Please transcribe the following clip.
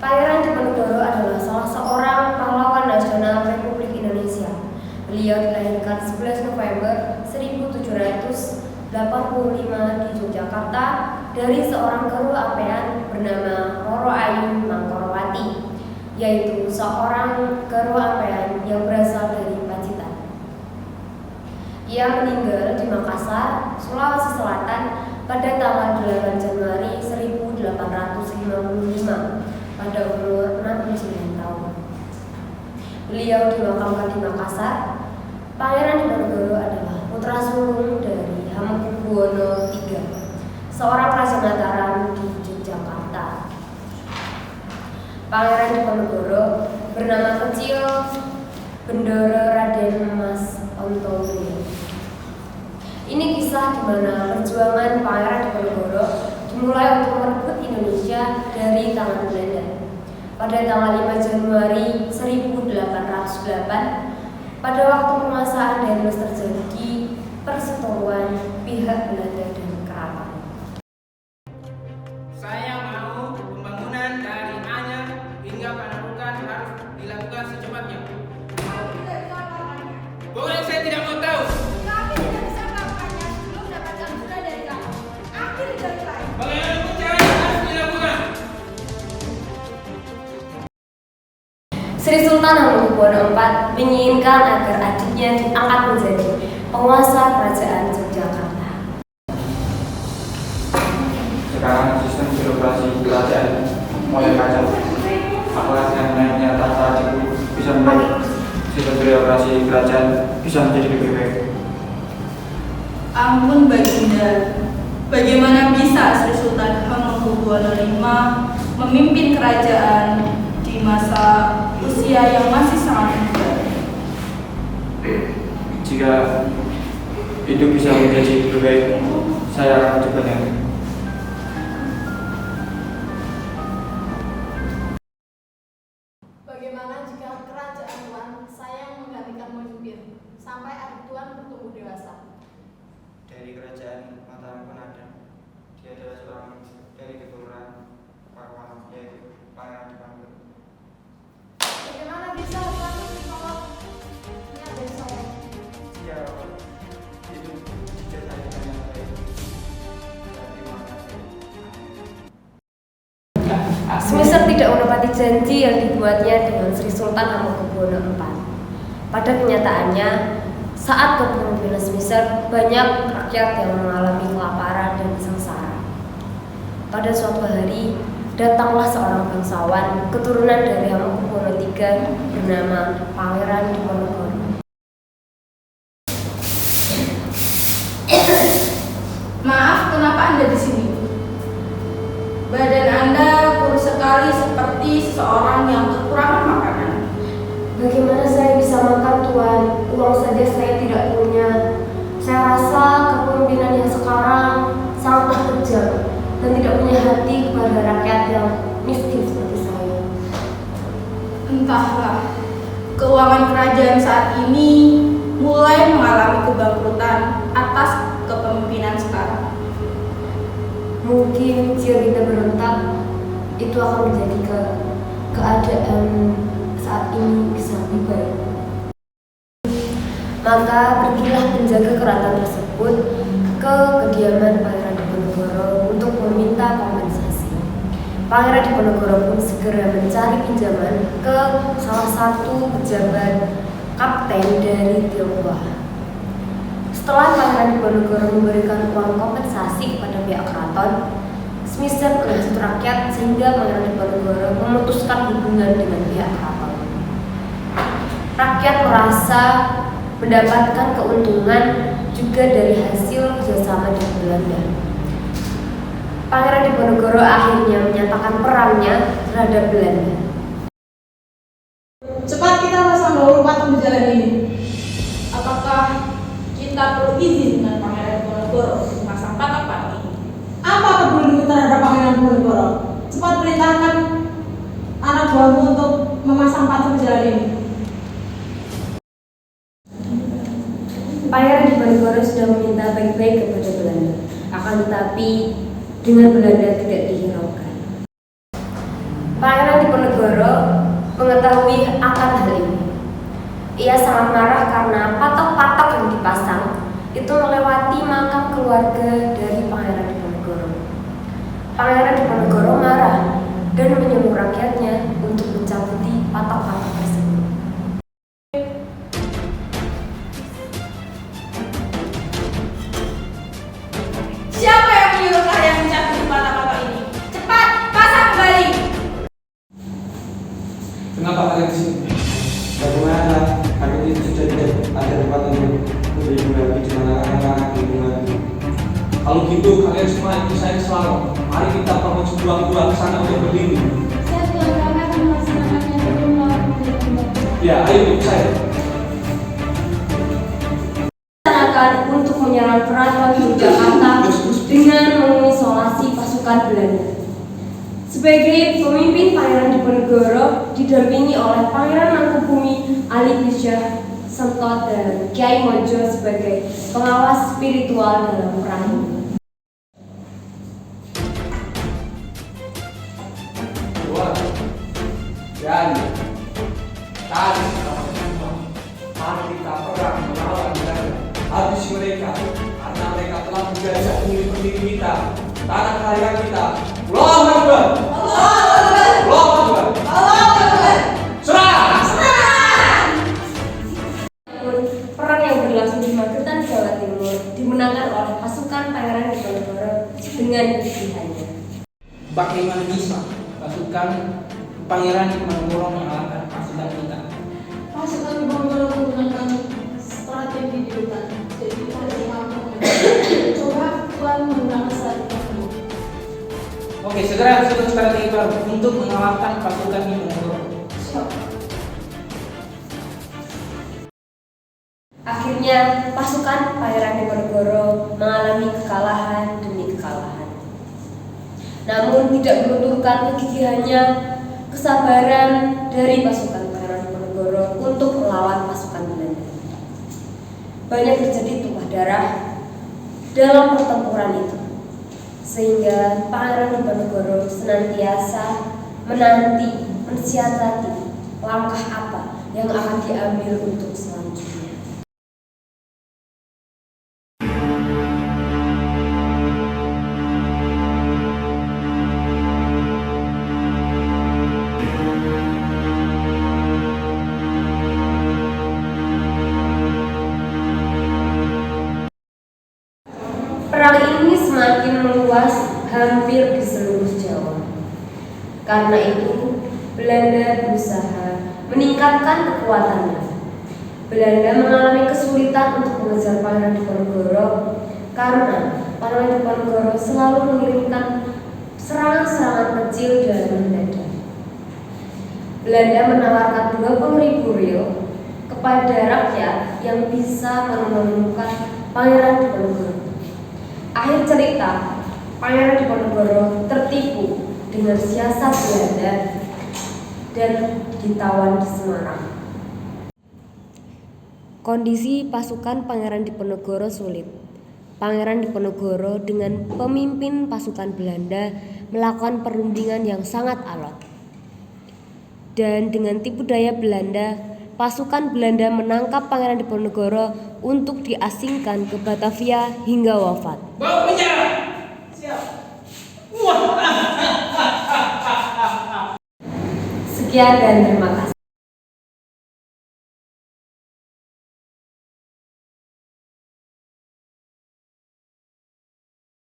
Pangeran Diponegoro adalah salah seorang pahlawan nasional Republik Indonesia. Beliau dilahirkan 11 November 1785 di Yogyakarta dari seorang guru apean bernama Roro Ayu Mangkorowati, yaitu seorang guru apean yang berasal dari Pacitan. Ia meninggal di Makassar, Sulawesi Selatan pada tanggal 8 Januari 1855 pada umur 69 tahun. Beliau dimakamkan di Makassar. Pangeran Diponegoro adalah putra sulung dari Hamengkubuwono III, seorang raja Mataram di Yogyakarta. Pangeran Diponegoro bernama kecil Bendoro Raden Mas Ontongrio. Ini kisah di mana perjuangan Pangeran Diponegoro dimulai untuk merebut Indonesia dari tangan Belanda. Pada tanggal 5 Januari 1808, pada waktu penguasaan Danus terjadi perseteruan pihak Belanda dan Keraton. Saya mau pembangunan dari Anyar hingga Panarukan harus dilakukan secepatnya. Pokoknya saya tidak mau tahu. Kami tidak bisa melakukannya sebelum mendapatkan surat dari kamu. Ambil dari lain. Bagaimanapun caranya harus dilakukan. Sri Sultan Hamengkubuwono IV menginginkan agar adiknya diangkat menjadi penguasa kerajaan Yogyakarta. Sekarang sistem birokrasi kerajaan mulai kacau. Apakah dengan naiknya tahta adikku bisa membuat sistem birokrasi kerajaan bisa menjadi lebih baik? Ampun Baginda, bagaimana bisa Sri Sultan Hamengkubuwono V memimpin kerajaan di masa usia yang masih sangat muda? Jika hidup bisa menjadi lebih baik, saya akan coba. Bagaimana jika kerajaan Tuan saya menggantikan pemimpin sampai adik Tuan bertumbuh dewasa? Dari kerajaan Mataram pun ada. Dia adalah seorang dari keturunan Pakuan, yaitu Pangeran Diponegoro. Bagaimana bisa Tuan menolak niat dari saya? Jika hidup dicertai dengan yang baik, terima kasih. Smisser tidak menepati janji yang dibuatnya dengan Sri Sultan Hamengkubuwono IV. Pada kenyataannya, saat kepemimpinan Smisser, banyak rakyat yang mengalami kelaparan dan sengsara. Pada suatu hari, datanglah seorang bangsawan keturunan dari Hamengkubuwono III bernama Pangeran Diponegoro. Maaf, kenapa Anda di sini? Badan Anda kurus sekali seperti seseorang yang kekurangan makanan. Bagaimana saya bisa makan, Tuan? Uang saja saya tidak punya. Saya rasa kepemimpinan yang sekarang sangat kejam dan tidak punya hati kepada rakyat yang miskin seperti saya. Entahlah, keuangan kerajaan saat ini mulai mengalami kebangkrutan atas kepemimpinan sekarang. Mungkin jika kita berontak, itu akan menjadi keadaan saat ini bisa lebih baik. Maka pergilah penjaga keraton tersebut ke kediaman Pangeran Diponegoro untuk meminta kompensasi. Pangeran Diponegoro pun segera mencari pinjaman ke salah satu pejabat kapten dari Tionghoa. Setelah Pangeran Diponegoro memberikan uang kompensasi kepada pihak keraton, Smisser menghasut rakyat sehingga Pangeran Diponegoro memutuskan hubungan dengan pihak keraton. Rakyat merasa mendapatkan keuntungan juga dari hasil kerjasama dengan Belanda. Pangeran Diponegoro akhirnya menyatakan perangnya terhadap Belanda. Cepat kita pasang dahulu patung berjalan ini. Apakah kita perlu izin dengan Pangeran Diponegoro untuk memasang patok-patok ini? Apa peduli terhadap Pangeran Diponegoro? Cepat perintahkan anak buahmu untuk memasang patung berjalan ini. Pangeran Diponegoro sudah meminta baik-baik kepada Belanda, akan tetapi dengan Belanda tidak dihiraukan. Pangeran Diponegoro mengetahui akan hal ini. Ia sangat marah karena patok-patok yang dipasang itu melewati makam keluarga dari Pangeran Diponegoro. Pangeran Diponegoro marah dan menyuruh rakyatnya untuk mencabuti patok-patok tersebut. Siapa yang menyuruh kalian mencabuti patok-patok ini? Cepat, pasang kembali. Kenapa kalian di sini? Bagaimana? Kami itu sudah tidak ada tempat untuk berlindung lagi di mana anak-anak berlindung lagi. Kalau gitu kalian semua ikut saya selalu. Mari kita bangun sebuah gua ke sana untuk berlindung. Saya Tuhan, kami akan melaksanakannya sebelum melawan penjahat. Ya, ayo ikut saya. Rencanakan untuk menyerang keraton Yogyakarta dengan mengisolasi pasukan Belanda. Sebagai pemimpin Pangeran Diponegoro didampingi oleh Pangeran Mangkubumi Ali Bisjah Sentot dan Kiai Mojo sebagai pengawas spiritual dalam perang ini. Dua. Dan tadi sama-sama. Mari kita perang melawan Belanda. Habis mereka karena mereka telah menjajah bumi pendiri kita, tanah kelahiran kita. Allahu Akbar. Allahu Akbar. Serang! Perang yang berlangsung di Magetan, Jawa Timur dimenangkan oleh pasukan Pangeran Diponegoro dengan pilihannya. Bagaimana bisa pasukan Pangeran Diponegoro mengalahkan pasukan kita? Pasukan Diponegoro menggunakan strategi di hutan. Jadi kita tidak mampu. Coba Tuhan menggunakan strategi tersebut. Oke, segera susun strategi baru untuk mengalahkan pasukan Diponegoro. Siap. Akhirnya pasukan Pangeran Diponegoro mengalami kekalahan demi kekalahan. Namun tidak melunturkan kegigihannya, kesabaran dari pasukan Pangeran Diponegoro untuk melawan pasukan Belanda. Banyak terjadi tumpah darah dalam pertempuran itu, sehingga Pangeran Diponegoro senantiasa mensiasati langkah apa yang akan diambil untuk selanjutnya. Perang ini semakin meluas hampir di seluruh Jawa. Karena itu, Belanda berusaha meningkatkan kekuatannya. Belanda mengalami kesulitan untuk mengejar Pangeran Diponegoro karena Pangeran Diponegoro selalu mengirimkan serangan-serangan kecil dan mendadak. Belanda menawarkan 20.000 rial kepada rakyat yang bisa menemukan Pangeran Diponegoro. Akhir cerita, Pangeran Diponegoro tertipu dengan siasat Belanda dan ditawan di Semarang. Kondisi pasukan Pangeran Diponegoro sulit. Pangeran Diponegoro dengan pemimpin pasukan Belanda melakukan perundingan yang sangat alot. Dan dengan tipu daya Belanda, pasukan Belanda menangkap Pangeran Diponegoro untuk diasingkan ke Batavia hingga wafat. Bawa penjara. Siap. Wah. Sekian dan terima kasih.